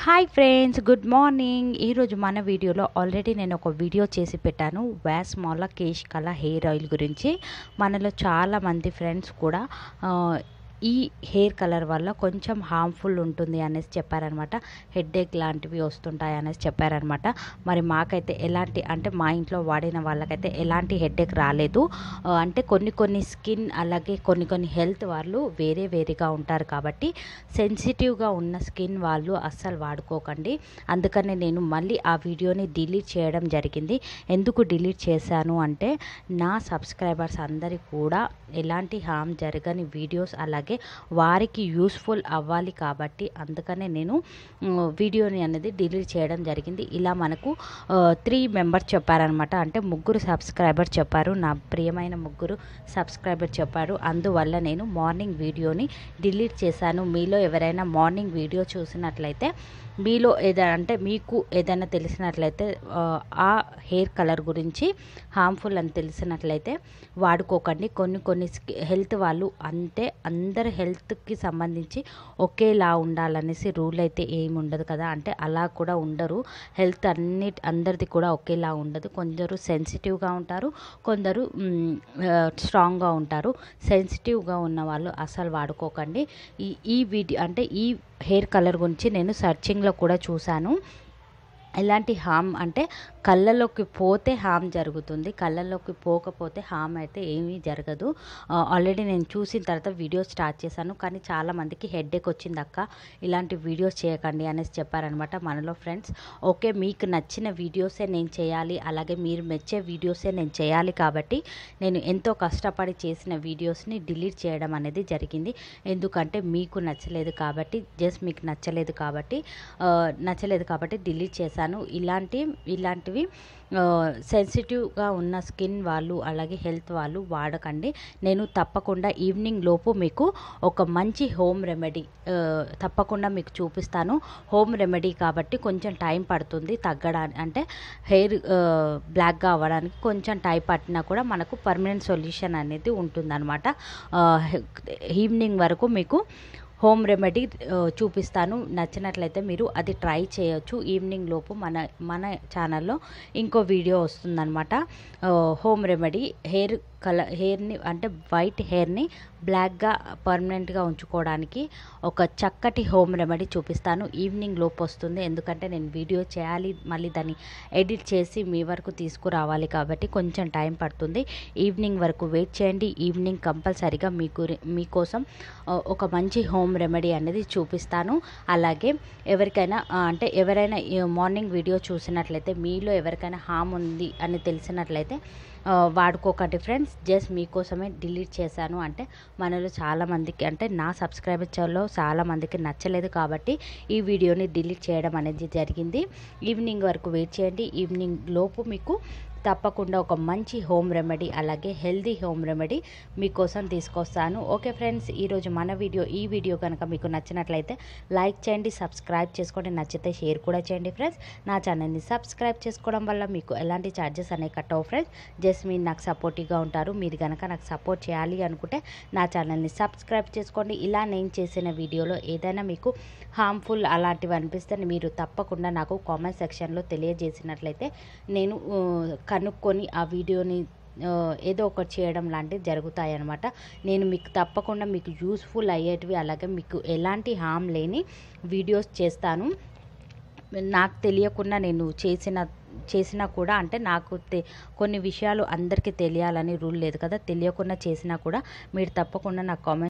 Hi friends, good morning. ఈరోజు మన వీడియోలో ఆల్రెడీ నేను ఒక వీడియో చేసి పెట్టాను వ్యాస్మోలా కేశ్ కళ హెయిర్ ఆయిల్ గురించి. మనలో చాలామంది ఫ్రెండ్స్ కూడా ఈ హెయిర్ కలర్ వల్ల కొంచెం హార్మ్ఫుల్ ఉంటుంది అనేసి చెప్పారనమాట. హెడేక్ లాంటివి వస్తుంటాయి అనేసి చెప్పారనమాట. మరి మాకైతే ఎలాంటి అంటే మా ఇంట్లో వాడిన వాళ్ళకైతే ఎలాంటి హెడేక్ రాలేదు. అంటే కొన్ని స్కిన్ అలాగే కొన్ని హెల్త్ వాళ్ళు వేరేగా ఉంటారు కాబట్టి సెన్సిటివ్గా ఉన్న స్కిన్ వాళ్ళు అస్సలు వాడుకోకండి. అందుకనే నేను మళ్ళీ ఆ వీడియోని డిలీట్ చేయడం జరిగింది. ఎందుకు డిలీట్ చేశాను అంటే నా సబ్స్క్రైబర్స్ అందరికీ కూడా ఎలాంటి హామ్ జరగని వీడియోస్ అలాగే వారికి యూస్ఫుల్ అవ్వాలి కాబట్టి అందుకనే నేను వీడియోని అనేది డిలీట్ చేయడం జరిగింది. ఇలా మనకు 3 మెంబర్స్ చెప్పారనమాట. అంటే 3 సబ్స్క్రైబర్ చెప్పారు, నా ప్రియమైన 3 సబ్స్క్రైబర్ చెప్పారు. అందువల్ల నేను మార్నింగ్ వీడియోని డిలీట్ చేశాను. మీలో ఎవరైనా మార్నింగ్ వీడియో చూసినట్లయితే మీలో ఏదైనా అంటే మీకు ఏదైనా తెలిసినట్లయితే ఆ హెయిర్ కలర్ గురించి హార్మ్ఫుల్ అని తెలిసినట్లయితే వాడుకోకండి. కొన్ని హెల్త్ వాళ్ళు అంటే అందరి హెల్త్కి సంబంధించి ఒకేలా ఉండాలనేసి రూల్ అయితే ఏమి ఉండదు కదా. అంటే అలా కూడా ఉండరు. హెల్త్ అందరిది కూడా ఒకేలా ఉండదు. కొందరు సెన్సిటివ్గా ఉంటారు, కొందరు స్ట్రాంగ్గా ఉంటారు. సెన్సిటివ్గా ఉన్న వాళ్ళు అసలు వాడుకోకండి. ఈ వీడియో అంటే ఈ హెయిర్ కలర్ గురించి నేను సర్చింగ్లో కూడా చూశాను. ఎలాంటి హామ్ అంటే కళ్ళలోకి పోతే హామ్ జరుగుతుంది, కళ్ళలోకి పోకపోతే హామ్ అయితే ఏమీ జరగదు. ఆల్రెడీ నేను చూసిన తర్వాత వీడియో స్టార్ట్ చేశాను. కానీ చాలామందికి హెడేక్ వచ్చింది అక్క, ఇలాంటి వీడియోస్ చేయకండి అనేసి చెప్పారనమాట మనలో ఫ్రెండ్స్. ఓకే, మీకు నచ్చిన వీడియోసే నేను చేయాలి, అలాగే మీరు మెచ్చే వీడియోసే నేను చేయాలి కాబట్టి నేను ఎంతో కష్టపడి చేసిన వీడియోస్ని డిలీట్ చేయడం అనేది జరిగింది. ఎందుకంటే మీకు నచ్చలేదు కాబట్టి, జస్ట్ మీకు నచ్చలేదు కాబట్టి డిలీట్ చేశాను. ఇలాంటివి సెన్సిటివ్గా ఉన్న స్కిన్ వాళ్ళు అలాగే హెల్త్ వాళ్ళు వాడకండి. నేను తప్పకుండా ఈవినింగ్ లోపు మీకు ఒక మంచి హోమ్ రెమెడీ తప్పకుండా మీకు చూపిస్తాను. హోమ్ రెమెడీ కాబట్టి కొంచెం టైం పడుతుంది తగ్గడానికి, అంటే హెయిర్ బ్లాక్గా అవ్వడానికి కొంచెం టైం పట్టినా కూడా మనకు పర్మనెంట్ సొల్యూషన్ అనేది ఉంటుందన్నమాట. ఈవినింగ్ వరకు మీకు హోమ్ రెమెడీ చూపిస్తాను. నచ్చినట్లయితే మీరు అది ట్రై చేయొచ్చు. ఈవినింగ్ లోపు మన ఛానల్లో ఇంకో వీడియో వస్తుందన్నమాట. హోమ్ రెమెడీ హెయిర్ని అంటే వైట్ హెయిర్ని బ్లాక్గా పర్మనెంట్గా ఉంచుకోవడానికి ఒక చక్కటి హోమ్ రెమెడీ చూపిస్తాను. ఈవినింగ్ లోపు వస్తుంది, ఎందుకంటే నేను వీడియో చేయాలి, మళ్ళీ దాన్ని ఎడిట్ చేసి మీ వరకు తీసుకురావాలి కాబట్టి కొంచెం టైం పడుతుంది. ఈవినింగ్ వరకు వెయిట్ చేయండి. ఈవినింగ్ కంపల్సరీగా మీకోసం ఒక మంచి హోమ్ రెమెడీ అనేది చూపిస్తాను. అలాగే ఎవరైనా మార్నింగ్ వీడియో చూసినట్లయితే మీలో ఎవరికైనా హామ్ ఉంది అని తెలిసినట్లయితే వాడుకోకండి ఫ్రెండ్స్. జస్ట్ మీకోసమే డిలీట్ చేశాను. అంటే మనలో చాలామందికి అంటే నా సబ్స్క్రైబర్స్లో చాలామందికి నచ్చలేదు కాబట్టి ఈ వీడియోని డిలీట్ చేయడం అనేది జరిగింది. ఈవినింగ్ వరకు వెయిట్ చేయండి. ఈవినింగ్ లోపు మీకు తప్పకుండా ఒక మంచి హోమ్ రెమెడీ అలాగే హెల్దీ హోమ్ రెమెడీ మీకోసం తీసుకొస్తాను. ఓకే ఫ్రెండ్స్, ఈరోజు మన ఈ వీడియో కనుక మీకు నచ్చినట్లయితే లైక్ చేయండి, సబ్స్క్రైబ్ చేసుకోండి, నచ్చితే షేర్ కూడా చేయండి ఫ్రెండ్స్. నా ఛానల్ని సబ్స్క్రైబ్ చేసుకోవడం వల్ల మీకు ఎలాంటి ఛార్జెస్ అనేవి కట్ అవ్వవు ఫ్రెండ్స్. జస్ట్ మీరు నాకు సపోర్టివ్గా ఉంటారు. మీరు కనుక నాకు సపోర్ట్ చేయాలి అనుకుంటే నా ఛానల్ని సబ్స్క్రైబ్ చేసుకోండి. ఇలా నేను చేసిన వీడియోలో ఏదైనా మీకు హార్మ్ఫుల్ అలాంటివి అనిపిస్తే మీరు తప్పకుండా నాకు కామెంట్ సెక్షన్లో తెలియజేసినట్లయితే నేను కనుక్కొని ఆ వీడియోని ఏదో ఒకటి చేయడం లాంటివి జరుగుతాయి అన్నమాట. నేను మీకు తప్పకుండా మీకు యూస్ఫుల్ అయ్యేటివి అలాగే మీకు ఎలాంటి హామ్ లేని వీడియోస్ చేస్తాను. నాకు తెలియకుండా నేను చేసినా కూడా అంటే నాకు కొన్ని విషయాలు అందరికీ తెలియాలని రూల్ లేదు కదా. తెలియకుండా చేసినా కూడా మీరు తప్పకుండా నాకు కామెంట్